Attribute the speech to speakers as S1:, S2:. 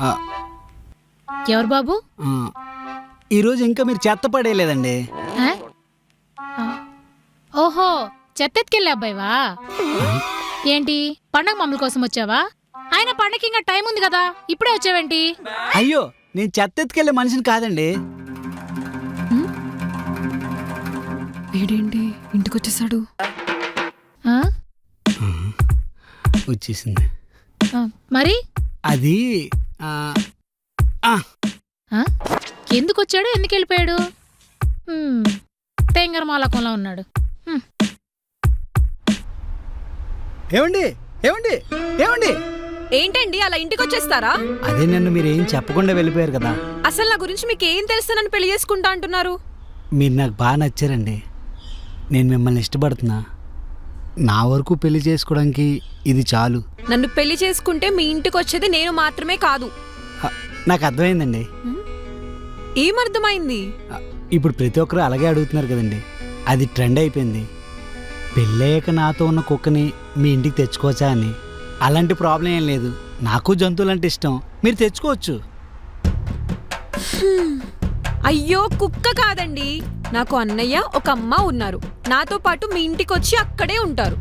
S1: ఆ,
S2: ఎవరు బాబు?
S1: ఆ, ఈరోజు ఇంకా మీరు చెత్త పడేయలేదండి.
S2: ఆ? ఆ. ఓహో, చెత్తెత్తుకెళ్ళే అబ్బాయివా? ఏంటి పండగ మమ్మల కోసం వచ్చావా? ఆయన పండగకి ఇంకా టైం ఉంది కదా, ఇప్పుడే వచ్చావేంటి?
S1: అయ్యో, నేను చెత్త ఎత్తుకెళ్ళే మనిషిని కాదండి.
S3: వీడేంటి ఇంటికొచ్చేసాడు?
S2: ఆ?
S1: వచ్చేసింది.
S2: ఆ, మరి
S1: అది ఆ, ఆ,
S2: ఆ? ఎందుకు వచ్చాడు, ఎందుకు వెళ్ళిపోయాడు? తెంగరమాలకంలో ఉన్నాడు.
S1: ఏమండి ఏమండి ఏమండి
S3: ఏంటండి అలా ఇంటికొచ్చేస్తారా?
S1: అదే నన్ను మీరేం చెప్పకుండా వెళ్ళిపోయారు కదా.
S3: అసలు నా గురించి మీకు ఏం తెలుసు నన్ను పెళ్లి చేసుకుంటా అంటున్నారు?
S1: మీరు నాకు బాగా నచ్చారండి. నేను మిమ్మల్ని ఇష్టపడుతున్నా. నా వరకు పెళ్లి చేసుకోవడానికి ఇది చాలు.
S3: నన్ను పెళ్లి చేసుకుంటే మీ ఇంటికి వచ్చేది నేను మాత్రమే కాదు.
S1: ఆ, నాకు అర్థమైందండి.
S3: ఏమర్థమైంది?
S1: ఆ, ఇప్పుడు ప్రతి ఒక్కరు అలాగే అడుగుతున్నారు కదండి. అది ట్రెండ్ అయిపోయింది. పెళ్ళయ్యాక నాతో ఉన్న కుక్కని మీ ఇంటికి తెచ్చుకోవచ్చా అని. అలాంటి ప్రాబ్లం ఏం లేదు. నాకు జంతువులంటే ఇష్టం, మీరు తెచ్చుకోవచ్చు.
S3: అయ్యో, కుక్క కాదండి. నాకు అన్నయ్య ఒక అమ్మ ఉన్నారు. నాతో పాటు మీ ఇంటికి వచ్చి అక్కడే ఉంటారు.